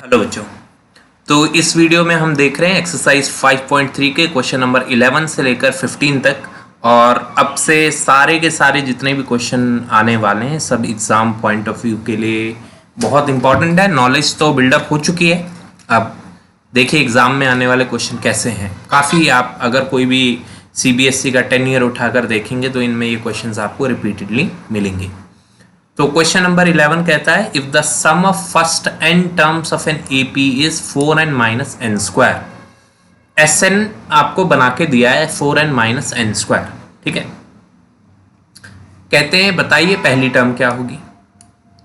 Hello बच्चों। तो इस वीडियो में हम देख रहे हैं एक्सरसाइज 5.3 के क्वेश्चन नंबर 11 से लेकर 15 तक। और अब से सारे के सारे जितने भी क्वेश्चन आने वाले हैं सब एग्ज़ाम पॉइंट ऑफ व्यू के लिए बहुत इंपॉर्टेंट है। नॉलेज तो बिल्डअप हो चुकी है, अब देखिए एग्ज़ाम में आने वाले क्वेश्चन कैसे हैं। काफ़ी आप अगर कोई भी CBSE का 10 ईयर उठाकर देखेंगे तो इनमें ये क्वेश्चन आपको रिपीटेडली मिलेंगे। तो क्वेश्चन नंबर 11 कहता है if the sum of first n terms of n AP is 4n minus n square. Sn आपको बना के दिया है 4n माइनस एन स्क्वायर, ठीक है। कहते हैं बताइए पहली टर्म क्या होगी।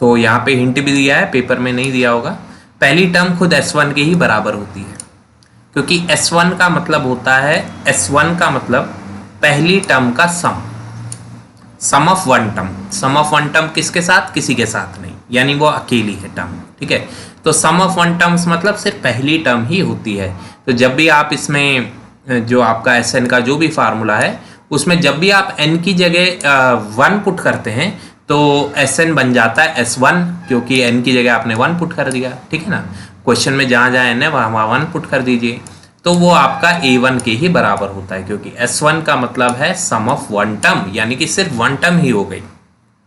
तो यहाँ पे हिंट भी दिया है, पेपर में नहीं दिया होगा। पहली टर्म खुद S1 के ही बराबर होती है, क्योंकि S1 का मतलब होता है S1 का मतलब पहली टर्म का sum of one term. Sum of one term किसके साथ? किसी के साथ नहीं, यानी वो अकेली है टर्म, ठीक है। तो सम ऑफ वन टर्म्स मतलब सिर्फ पहली टर्म ही होती है। तो जब भी आप इसमें जो आपका Sn का जो भी फार्मूला है उसमें जब भी आप n की जगह 1 पुट करते हैं तो Sn बन जाता है S1, क्योंकि n की जगह आपने 1 पुट कर दिया, ठीक है ना। क्वेश्चन में जहाँ जहाँ n है वहाँ 1 पुट कर दीजिए, तो वो आपका A1 के ही बराबर होता है, क्योंकि S1 का मतलब है सम ऑफ वन टर्म, यानी कि सिर्फ वन टर्म ही हो गई,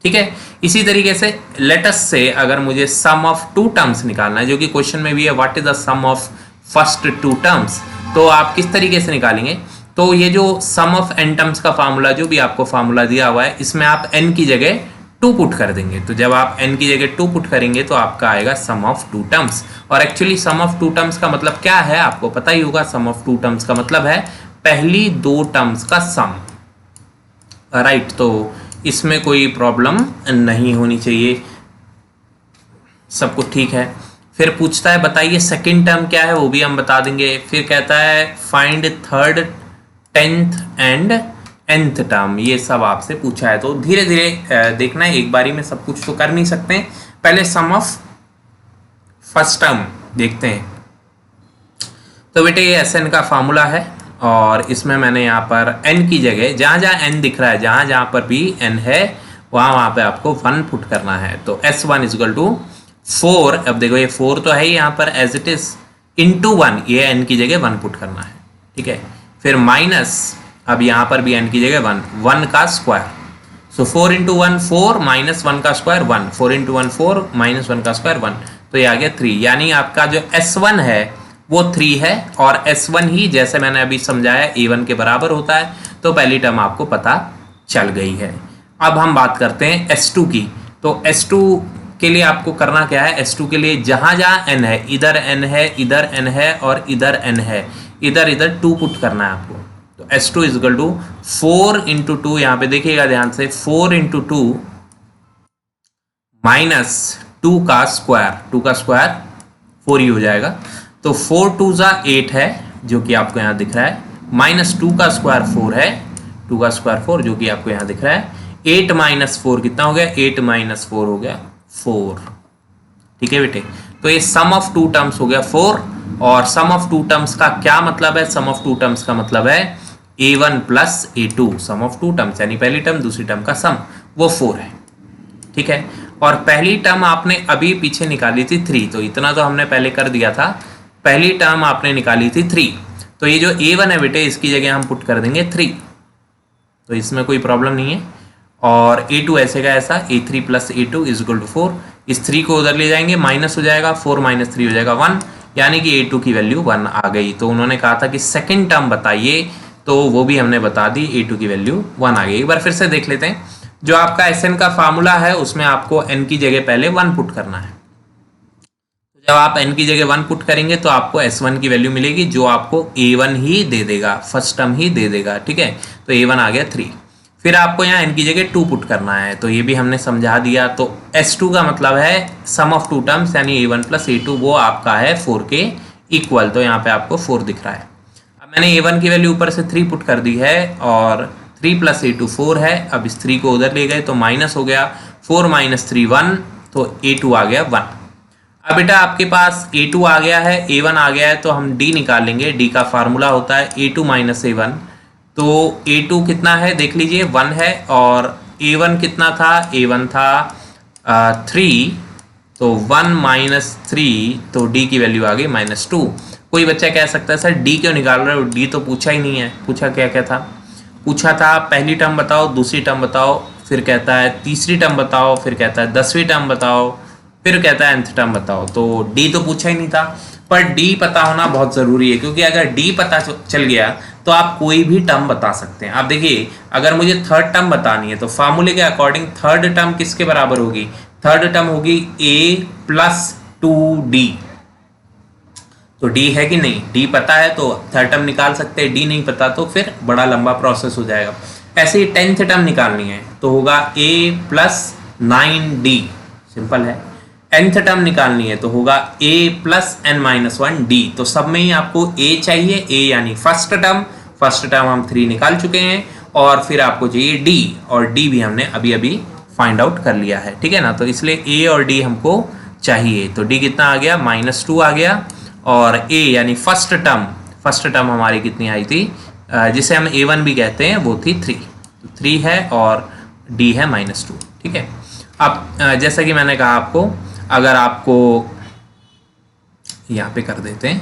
ठीक है। इसी तरीके से लेटस से अगर मुझे सम ऑफ टू टर्म्स निकालना है, जो कि क्वेश्चन में भी है what is the sum of first two terms, तो आप किस तरीके से निकालेंगे। तो ये जो सम ऑफ n टर्म्स का फार्मूला जो भी आपको फार्मूला दिया हुआ है इसमें आप n की जगह 2 पुट कर देंगे। तो जब आप n की जगह 2 पुट करेंगे तो आपका आएगा सम ऑफ टू टर्म्स। और actually sum of two terms का मतलब क्या है आपको पता ही होगा। सम ऑफ टू टर्म्स का मतलब है पहली दो टर्म्स का सम, राइट। तो इसमें कोई प्रॉब्लम नहीं होनी चाहिए, सब कुछ ठीक है। फिर पूछता है बताइए सेकंड टर्म क्या है, वो भी हम बता देंगे। फिर कहता है find third, 10th and nth term, ये सब आपसे पूछा है। तो धीरे धीरे देखना है, एक बारी में सब कुछ तो कर नहीं सकते। पहले सम ऑफ फर्स्ट टर्म देखते हैं। तो बेटे ये Sn का फार्मूला है और इसमें मैंने यहाँ पर n की जगह जहाँ जहाँ n दिख रहा है, जहाँ जहाँ पर भी n है वहाँ पे आपको 1 पुट करना है। तो S1 इज इक्वल टू 4। अब देखो ये 4 तो है ही यहाँ पर एज इट इज, इंटू 1, ये n की जगह 1 पुट करना है, ठीक है। फिर माइनस, अब यहाँ पर भी n की जगह 1 का स्क्वायर। सो 4 इंटू 1 4 माइनस 1 का स्क्वायर 1, 4 इंटू 1 4 माइनस 1 का स्क्वायर 1, तो ये आ गया 3। यानी आपका जो S1 है वो 3 है और S1 ही जैसे मैंने अभी समझाया A1 के बराबर होता है। तो पहली टर्म आपको पता चल गई है। अब हम बात करते हैं S2 की। तो S2 के लिए आपको करना क्या है, S2 के लिए जहाँ जहाँ n है, इधर n है, इधर n है और इधर n है, इधर इधर 2 पुट करना है आपको। तो S2 is equal to 4 into 2, यहाँ पे देखिएगा ध्यान से, 4 इंटू 2 माइनस 2 का स्क्वायर, 2 का स्क्वायर 4 ही हो जाएगा। तो 4 2 जा 8 है जो कि आपको यहाँ दिख रहा है, माइनस 2 का स्क्वायर 4 है, 2 का स्क्वायर 4 जो कि आपको यहाँ दिख रहा है। 8 माइनस 4 कितना हो गया, 8 माइनस 4 हो गया 4, ठीक है बेटे। तो ये सम ऑफ टू टर्म्स हो गया 4। और सम ऑफ टू टर्म्स का क्या मतलब है, सम ऑफ टू टर्म्स का मतलब है A1 plus A2, sum of two terms यानी पहली टर्म दूसरी टर्म का सम, वो 4 है, ठीक है। और पहली टर्म आपने अभी पीछे निकाली थी 3, तो इतना तो हमने पहले कर दिया था। पहली टर्म आपने निकाली थी 3, तो ये जो A1 है बेटे इसकी जगह हम पुट कर देंगे 3, तो इसमें कोई प्रॉब्लम नहीं है। और A2 ऐसे का ऐसा, A3 plus A2 is equal to 4। इस 3 को उधर ले जाएंगे, माइनस हो जाएगा, 4 माइनस 3 हो जाएगा 1, यानी कि A2 की वैल्यू 1 आ गई। तो उन्होंने कहा था कि सेकंड टर्म बताइए, तो वो भी हमने बता दी, A2 की वैल्यू 1 आ गई। एक बार फिर से देख लेते हैं। जो आपका Sn का फार्मूला है उसमें आपको n की जगह पहले 1 पुट करना है। तो जब आप n की जगह 1 पुट करेंगे तो आपको S1 की वैल्यू मिलेगी, जो आपको A1 ही दे देगा, फर्स्ट टर्म ही दे देगा, ठीक है। तो A1 आ गया 3। फिर आपको यहाँ n की जगह 2 पुट करना है, तो ये भी हमने समझा दिया। तो S2 का मतलब है सम ऑफ टू टर्म्स यानी A1 प्लस A2, वो आपका है 4 के इक्वल। तो यहाँ पे आपको 4 दिख रहा है। अब मैंने A1 की वैल्यू ऊपर से 3 पुट कर दी है और 3 प्लस A2 4 है। अब इस 3 को उधर ले गए तो माइनस हो गया, 4 माइनस 3 1, तो A2 आ गया 1। अब बेटा आपके पास A2 आ गया है, A1 आ गया है, तो हम D निकाल लेंगे। D का फार्मूला होता है A2 माइनस A1। तो A2 कितना है देख लीजिए, 1 है, और A1 कितना था, A1 था 3, तो 1 माइनस 3, तो डी की वैल्यू आ गई -2। कोई बच्चा कह सकता है सर डी क्यों निकाल रहे हो, डी तो पूछा ही नहीं है। पूछा क्या क्या था, पूछा था पहली टर्म बताओ, दूसरी टर्म बताओ, फिर कहता है तीसरी टर्म बताओ, फिर कहता है 10वीं टर्म बताओ, फिर कहता है nth टर्म बताओ। तो डी तो पूछा ही नहीं था, पर डी पता होना बहुत ज़रूरी है, क्योंकि अगर डी पता चल गया तो आप कोई भी टर्म बता सकते हैं। आप देखिए, अगर मुझे थर्ड टर्म बतानी है तो फार्मूले के अकॉर्डिंग थर्ड टर्म किसके बराबर होगी, थर्ड टर्म होगी a + 2d। तो डी है कि नहीं, डी पता है तो थर्ड टर्म निकाल सकते हैं, डी नहीं पता तो फिर बड़ा लंबा प्रोसेस हो जाएगा। ऐसे ही 10th टर्म निकालनी है तो होगा a + 9d, सिंपल है। nth टर्म निकालनी है तो होगा a + n-1d। तो सब में ही आपको a चाहिए, a यानी फर्स्ट टर्म हम 3 निकाल चुके हैं, और फिर आपको चाहिए d, और d भी हमने अभी अभी फाइंड आउट कर लिया है, ठीक है ना। तो इसलिए a और d हमको चाहिए। तो d कितना आ गया, -2 आ गया, और a यानी फर्स्ट टर्म हमारी कितनी आई थी, जिसे हम a1 भी कहते हैं, वो थी 3। तो 3 है और d है -2, ठीक है। अब जैसा कि मैंने कहा आपको, अगर आपको यहाँ पे कर देते हैं,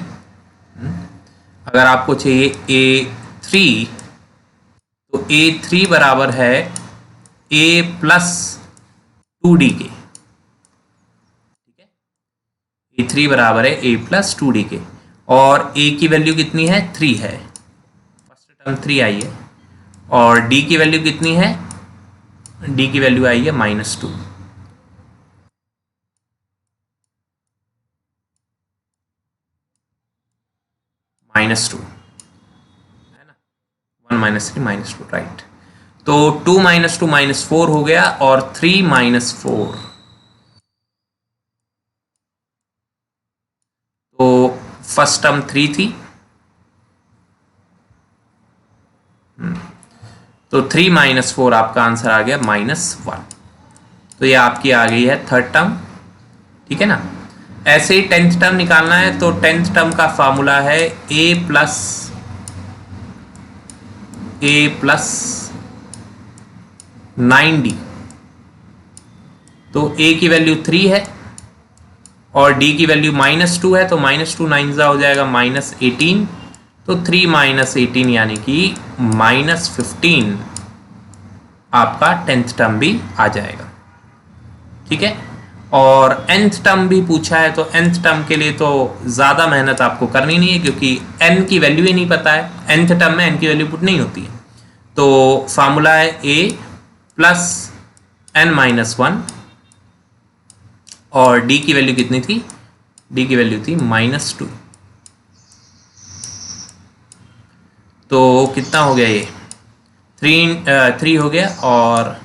अगर आपको चाहिए a3, तो a3 बराबर है a + 2d के, ठीक है। a3 बराबर है a + 2d के, और a की वैल्यू कितनी है, 3 है, फर्स्ट टर्म 3 आई है, और d की वैल्यू कितनी है, d की वैल्यू आई है -2। -2 है ना, 1 - 3 -2, राइट। तो 2 - 2 -4 हो गया, और 3 - 4, तो फर्स्ट टर्म 3 थी, तो 3 - 4 आपका आंसर आ गया -1। तो ये आपकी आ गई है थर्ड टर्म, ठीक है ना। ऐसे ही 10th टर्म निकालना है, तो 10th टर्म का फार्मूला है a + 9d। तो a की वैल्यू 3 है और d की वैल्यू -2 है, तो -2 9 हो जाएगा -18। तो 3 - 18 यानी कि -15 आपका 10th टर्म भी आ जाएगा, ठीक है। और nth टर्म भी पूछा है, तो nth टर्म के लिए तो ज़्यादा मेहनत आपको करनी नहीं है, क्योंकि n की वैल्यू ही नहीं पता है। nth टर्म में n की वैल्यू पुट नहीं होती है। तो फार्मूला है a + n-1, और d की वैल्यू कितनी थी, d की वैल्यू थी -2। तो कितना हो गया, ये 3 हो गया, और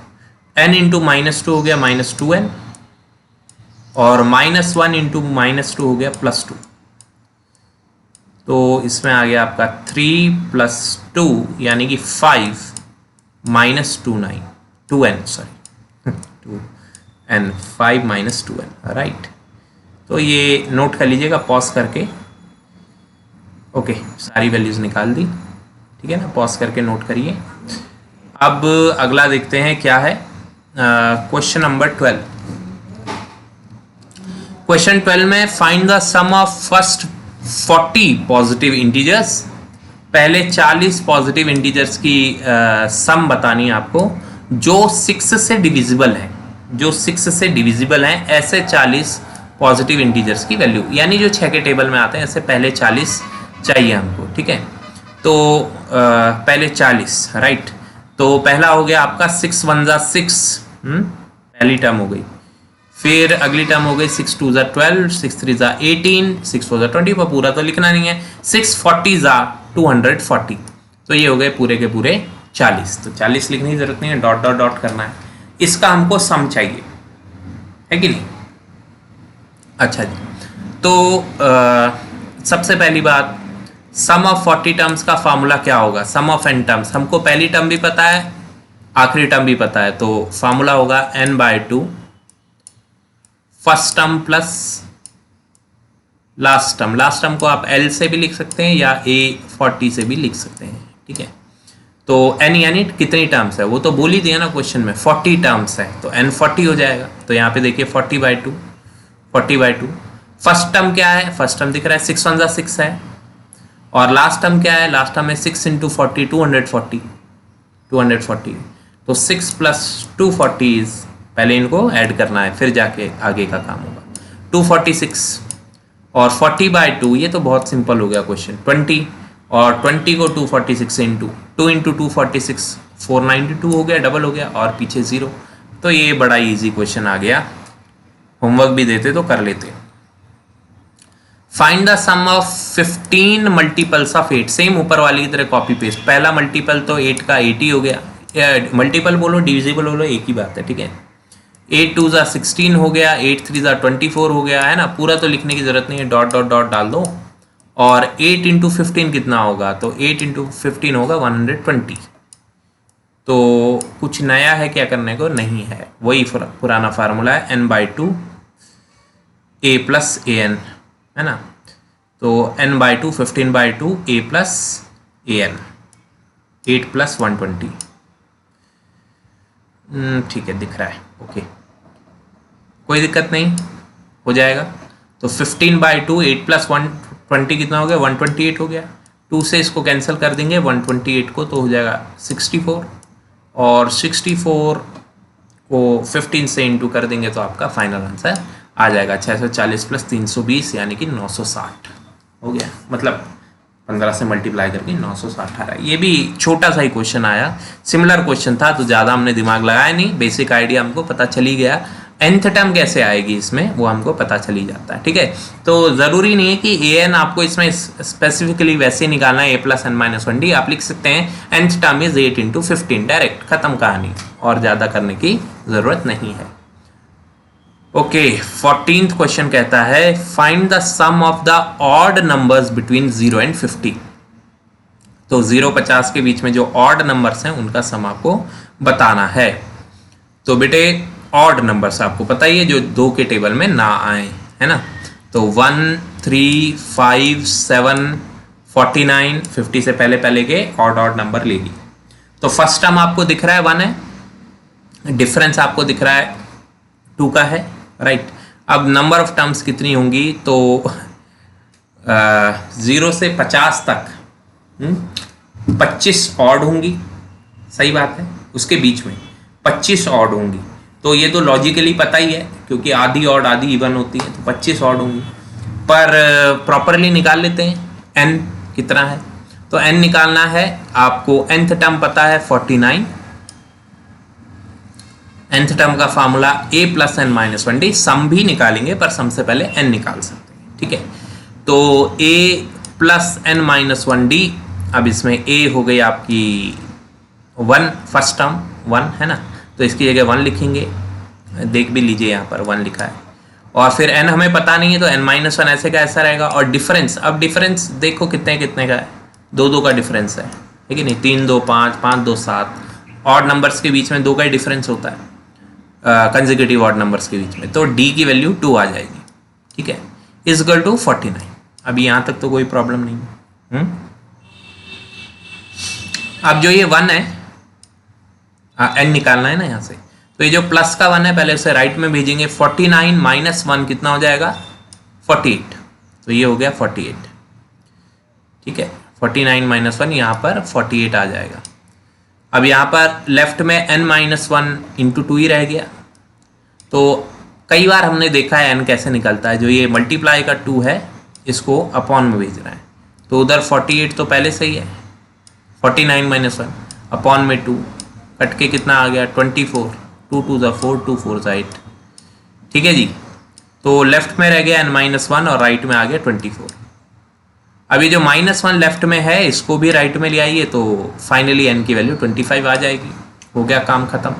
n × -2 हो गया -2n, और -1 × -2 हो गया +2। तो इसमें आ गया आपका 3 + 2 यानी कि 5 - 2n, sorry 2n, 5 - 2n, right. तो ये नोट कर लीजिएगा पॉज करके। ओके, सारी वैल्यूज़ निकाल दी, ठीक है ना, पॉज करके नोट करिए। अब अगला देखते हैं क्या है, क्वेश्चन नंबर 12। क्वेश्चन 12 में find the sum of first 40 positive integers. पहले 40 पॉजिटिव इंटीजर्स की सम बतानी है आपको, जो 6 से डिविजिबल है, जो 6 से डिविजिबल हैं, ऐसे 40 पॉजिटिव इंटीजर्स की वैल्यू, यानी जो 6 के टेबल में आते हैं, ऐसे पहले 40 चाहिए हमको, ठीक है। तो पहले 40, राइट। तो पहला हो गया आपका 6 × 1 = 6, पहली टर्म हो गई। फिर अगली टर्म हो गई 6 × 2 = 12, 6 × 3 = 18, 6 × 4 = 20, पर पूरा तो लिखना नहीं है। 6 × 40 = 240। तो ये हो गए पूरे के पूरे 40। तो 40 लिखने की जरूरत नहीं है, डॉट डॉट डॉट करना है। इसका हमको सम चाहिए, है कि नहीं। अच्छा जी, तो सबसे पहली बात, सम ऑफ 40 टर्म्स का फार्मूला क्या होगा, सम ऑफ n टर्म्स। हमको पहली टर्म भी पता है, आखिरी टर्म भी पता है, तो फार्मूला होगा n/2 first term plus last term. Last term को आप l से भी लिख सकते हैं या a40 से भी लिख सकते हैं, ठीक है। तो n यानी कितनी टर्म्स है, वो तो बोल ही दिया ना क्वेश्चन में, 40 टर्म्स है, तो n 40 हो जाएगा। तो यहाँ पे देखिए 40/2, 40/2। फर्स्ट टर्म क्या है, फर्स्ट टर्म दिख रहा है 6 1 6 है, और लास्ट टर्म क्या है, लास्ट टर्म है 6 × 40 240। तो 6 + 240 पहले इनको ऐड करना है, फिर जाके आगे का काम होगा। 246 और 40/2, ये तो बहुत सिंपल हो गया क्वेश्चन। 20 और 20 को 246 इंटू 2 × 246 492 हो गया, डबल हो गया, और पीछे 0। तो ये बड़ा इजी क्वेश्चन आ गया, होमवर्क भी देते तो कर लेते। Find the sum of 15 multiples of 8। Same ऊपर वाली की तरह कॉपी पेस्ट। पहला मल्टीपल तो 8 का 8 ही हो गया, मल्टीपल बोलो डिविजिबल बोलो एक ही बात है, ठीक है। 8 2 = 16 हो गया, 8 3 = 24 हो गया, है ना। पूरा तो लिखने की जरूरत नहीं है, डॉट डॉट डॉट डाल दो। और 8 × 15 कितना होगा, तो 8 × 15 होगा 120। तो कुछ नया है क्या करने को, नहीं है, वही पुराना फार्मूला है, n/2 a + an, है ना। तो n/2 15/2 a + an 8 + 120। ठीक है, दिख रहा है, ओके, कोई दिक्कत नहीं, हो जाएगा। तो 15/2 8 + 120 कितना हो गया, 128 हो गया। 2 से इसको कैंसिल कर देंगे 128 को, तो हो जाएगा 64, और 64 को 15 से इंटू कर देंगे तो आपका फाइनल आंसर आ जाएगा 640 + 320 यानी कि 960 हो गया। मतलब 15 से मल्टीप्लाई करके 960 आ रहा है। ये भी छोटा सा ही क्वेश्चन आया, सिमिलर क्वेश्चन था, तो ज़्यादा हमने दिमाग लगाया नहीं, बेसिक आइडिया हमको पता चल ही गया। nth टर्म कैसे आएगी इसमें वो हमको पता चल ही जाता है, ठीक है। तो ज़रूरी नहीं है कि an आपको इसमें स्पेसिफिकली वैसे निकालना है, a + n - 1d। आप लिख सकते हैं nth टर्म इज 8 × 15, डायरेक्ट खत्म कहानी, और ज़्यादा करने की ज़रूरत नहीं है। ओके, 14th क्वेश्चन कहता है find the sum of the odd numbers between 0 and 50। तो 0-50 के बीच में जो ऑड नंबर्स हैं उनका सम आपको बताना है। तो बेटे ऑड नंबर्स आपको पता ही है, जो 2 के टेबल में ना आए, है ना। तो 1 3 5 7 49 50 से पहले पहले के ऑड नंबर लेगी। तो फर्स्ट टर्म आपको दिख रहा है 1 है, डिफरेंस आपको दिख रहा है 2 का है, राइट। अब नंबर ऑफ टर्म्स कितनी होंगी, तो 0 से 50 तक 25 ऑड होंगी, सही बात है। उसके बीच में 25 ऑड होंगी, तो ये तो लॉजिकली पता ही है, क्योंकि आधी ऑड आधी इवन होती है, तो 25 ऑड होंगी। पर प्रॉपरली निकाल लेते हैं n कितना है। तो n निकालना है आपको, nth टर्म पता है 49, nth टर्म का फार्मूला a + n - 1d। सम भी निकालेंगे, पर सम से पहले n निकाल सकते हैं, ठीक है। तो a + n - 1d, अब इसमें a हो गई आपकी 1, फर्स्ट टर्म 1 है ना, तो इसकी जगह 1 लिखेंगे, देख भी लीजिए यहाँ पर 1 लिखा है। और फिर n हमें पता नहीं है, तो n - 1 ऐसे का ऐसा रहेगा। और डिफरेंस, अब डिफरेंस देखो कितने कितने का है, 2 का डिफरेंस है, ठीक है नहीं, 3 2 5 5 2 7। ऑड नंबर्स के बीच में 2 का ही डिफरेंस होता है, कंसेक्यूटिव ऑड नंबर्स के बीच में। तो d की वैल्यू 2 आ जाएगी, ठीक है, = 49। अभी यहाँ तक तो कोई प्रॉब्लम नहीं है। अब जो ये 1 है, n निकालना है ना यहाँ से, तो ये जो प्लस का 1 है पहले उसे राइट में भेजेंगे। 49 - 1 कितना हो जाएगा, 48। तो ये हो गया 48, ठीक है। 49 - 1 यहाँ पर 48 आ जाएगा। अब यहाँ पर लेफ्ट में n - 1 × 2 ही रह गया। तो कई बार हमने देखा है n कैसे निकलता है, जो ये मल्टीप्लाई का 2 है इसको अपॉन में भेज रहा है, तो उधर 48 तो पहले से ही है, 49 - 1 अपॉन में 2 कट के कितना आ गया 24, 2 2 = 4 2 4 = 8, ठीक है जी। तो लेफ्ट में रह गया n - 1 और राइट में आ गया 24। अभी जो -1 लेफ्ट में है इसको भी राइट में ले आइए, तो फाइनली n की वैल्यू 25 आ जाएगी, हो गया काम खत्म।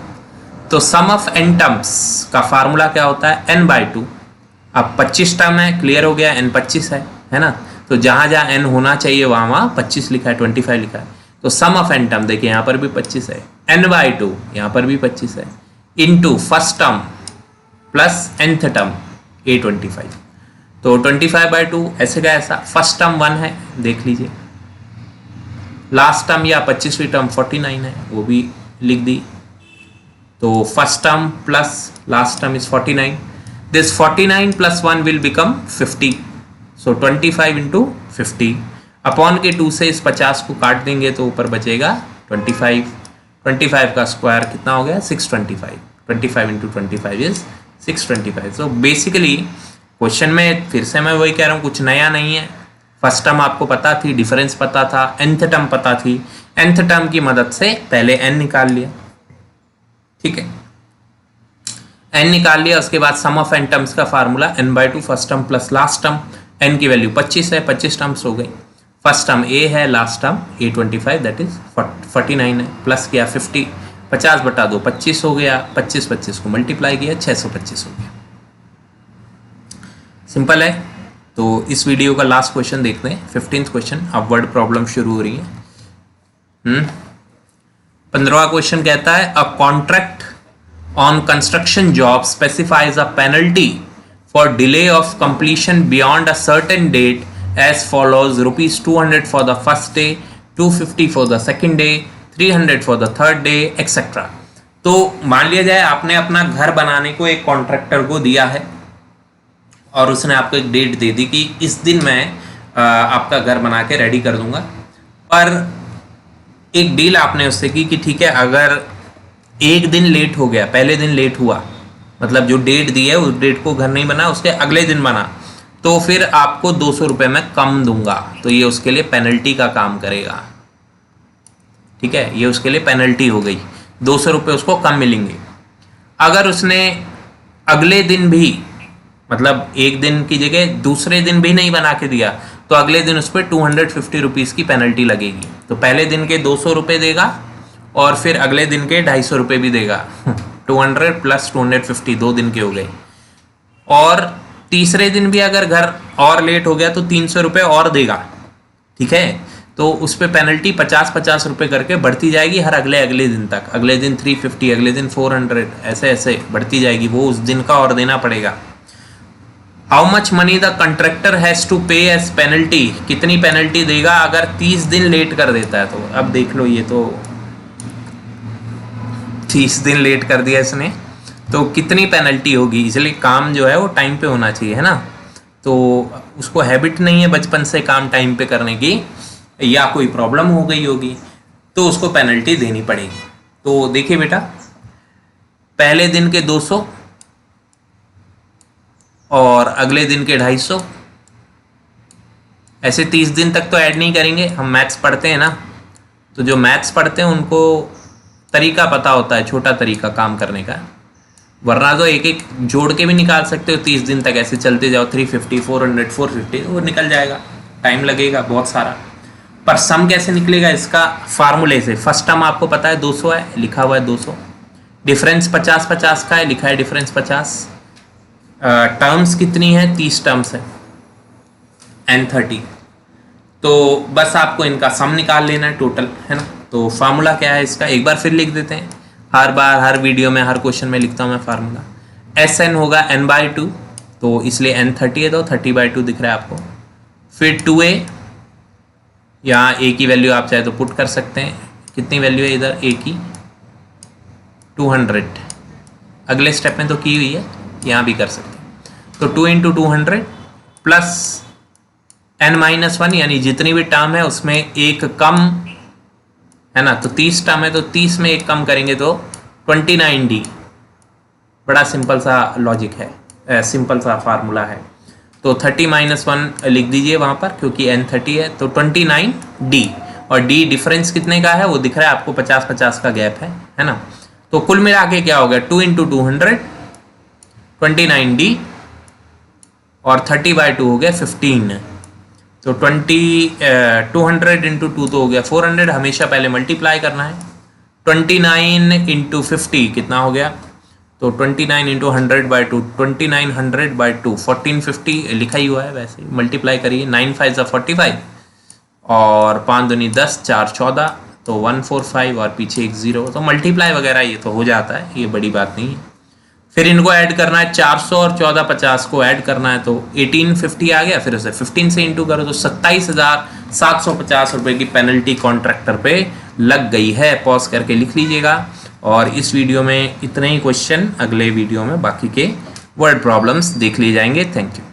तो सम ऑफ n टर्म्स का फार्मूला क्या होता है, n/2। अब 25 टर्म है, क्लियर हो गया, n 25 है ना। तो जहाँ जहाँ n होना चाहिए वहाँ 25 लिखा है, 25 लिखा है। तो सम ऑफ n टर्म देखिए यहाँ पर भी 25 है, n/2 यहाँ पर भी 25 है, into first term plus nth term a25। तो 25/2 ऐसे का ऐसा, फर्स्ट टर्म 1 है देख लीजिए, लास्ट टर्म या 25वीं टर्म 49 है वो भी लिख दी। तो first term plus last term is 49, This 49 plus 1 will become 50. So 25 into 50 upon के 2 से इस 50 को काट देंगे तो ऊपर बचेगा 25. 25 का स्क्वायर कितना हो गया 625. 25 into 25 is 625. So basically question में फिर से मैं वही कह रहा हूँ, कुछ नया नहीं है. फर्स्ट टर्म आपको पता थी, डिफरेंस पता था, nth टर्म पता थी. nth टर्म की मदद से पहले n निकाल लिया, ठीक है. n निकाल लिया, उसके बाद सम ऑफ n टर्म्स का formula n/2 first term plus last term. n की वैल्यू 25 है, 25 टर्म्स हो गई. फर्स्ट टर्म a है, last term a25 that is 49 है, प्लस किया 50, 50/2 25 हो गया, 25 को मल्टीप्लाई किया 625 हो गया. सिंपल है. तो इस वीडियो का लास्ट क्वेश्चन देखते हैं, 15th क्वेश्चन. अब वर्ड प्रॉब्लम शुरू हो रही है. 15वां क्वेश्चन कहता है a contract on construction job specifies a penalty for delay of completion beyond a certain date as follows ₹200 for the first day, 250 for the second day, 300 for the third day etcetera. तो मान लिया जाए आपने अपना घर बनाने को एक कॉन्ट्रैक्टर को दिया है और उसने आपको एक डेट दे दी कि इस दिन मैं आपका घर बना के रेडी कर दूंगा. पर एक डील आपने उससे की कि ठीक है, अगर एक दिन लेट हो गया, पहले दिन लेट हुआ, मतलब जो डेट दी है उस डेट को घर नहीं बना, उसके अगले दिन बना, तो फिर आपको 200 रुपये में कम दूंगा. तो ये उसके लिए पेनल्टी का काम करेगा, ठीक है. ये उसके लिए पेनल्टी हो गई, 200 रुपये उसको कम मिलेंगे. अगर उसने अगले दिन भी, मतलब एक दिन की जगह दूसरे दिन भी नहीं बना के दिया, तो अगले दिन उस पर 250 रुपीज़ की पेनल्टी लगेगी. तो पहले दिन के 200 रुपये देगा और फिर अगले दिन के 250 रुपये भी देगा. 200 प्लस 250 2 दिन के हो गए. और तीसरे दिन भी अगर घर और लेट हो गया तो 300 रुपये और देगा, ठीक है. तो उस पर पेनल्टी 50-50 रुपये करके बढ़ती जाएगी हर अगले दिन तक. अगले दिन 350, अगले दिन 400, ऐसे ऐसे बढ़ती जाएगी. वो उस दिन का और देना पड़ेगा. How much money the contractor has to pay as penalty, कितनी पेनल्टी देगा अगर 30 दिन लेट कर देता है. तो अब देख लो, ये तो 30 दिन लेट कर दिया इसने, तो कितनी पेनल्टी होगी. इसलिए काम जो है वो टाइम पे होना चाहिए, है ना. तो उसको हैबिट नहीं है बचपन से काम टाइम पे करने की, या कोई प्रॉब्लम हो गई होगी, तो उसको पेनल्टी देनी पड़ेगी. तो देखिए बेटा, पहले दिन के 200 और अगले दिन के 250, ऐसे 30 दिन तक तो ऐड नहीं करेंगे. हम मैथ्स पढ़ते हैं ना, तो जो मैथ्स पढ़ते हैं उनको तरीका पता होता है, छोटा तरीका काम करने का. वरना तो एक एक जोड़ के भी निकाल सकते हो 30 दिन तक, ऐसे चलते जाओ 350 400 450, वो निकल जाएगा. टाइम लगेगा बहुत सारा, पर सम कैसे निकलेगा इसका फार्मूले से. फर्स्ट टर्म आपको पता है 200 है, लिखा हुआ है 200. डिफरेंस 50-50 का है, लिखा है डिफरेंस 50. टर्म्स कितनी है, 30 टर्म्स है, n30. तो बस आपको इनका सम निकाल लेना है टोटल, है ना. तो फार्मूला क्या है इसका, एक बार फिर लिख देते हैं. हर बार हर वीडियो में हर क्वेश्चन में लिखता हूँ मैं फार्मूला. Sn होगा n/2, तो इसलिए n30 है, तो 30/2 दिख रहा है आपको. फिर 2a, यहाँ a की वैल्यू आप चाहे तो पुट कर सकते हैं. कितनी वैल्यू है इधर a की, 200. अगले स्टेप में तो की हुई है, यहाँ भी कर सकते हैं. तो 2 × 200 प्लस n-1, यानी जितनी भी टर्म है उसमें एक कम, है ना. तो 30 टर्म है, तो 30 में एक कम करेंगे तो 29d. बड़ा सिंपल सा लॉजिक है, सिंपल सा फार्मूला है. तो 30-1 लिख दीजिए वहाँ पर, क्योंकि n30 है. तो 29d, और d डिफरेंस कितने का है वो दिख रहा है आपको, 50-50 का गैप है ना. तो कुल मिला के क्या हो गया, 2 × 200 29d, और 30/2 हो गया 15. तो 200 × 2 तो हो गया 400. हमेशा पहले मल्टीप्लाई करना है. 29 × 50 कितना हो गया, तो 29 × 100/2, 2900/2, 1450 लिखा ही हुआ है, वैसे मल्टीप्लाई करिए. 9×5 = 45, और 5 दूनी 10, 4 14, तो 145, और पीछे एक 0. तो मल्टीप्लाई वगैरह ये तो हो जाता है, ये बड़ी बात नहीं है. फिर इनको ऐड करना है, 400 और 1450 को ऐड करना है, तो 1850 आ गया. फिर उसे 15 से इंटू करो तो 27,750 रुपये की पेनल्टी कॉन्ट्रैक्टर पे लग गई है. पॉज करके लिख लीजिएगा. और इस वीडियो में इतने ही क्वेश्चन, अगले वीडियो में बाकी के वर्ड प्रॉब्लम्स देख लिए जाएंगे। Thank you.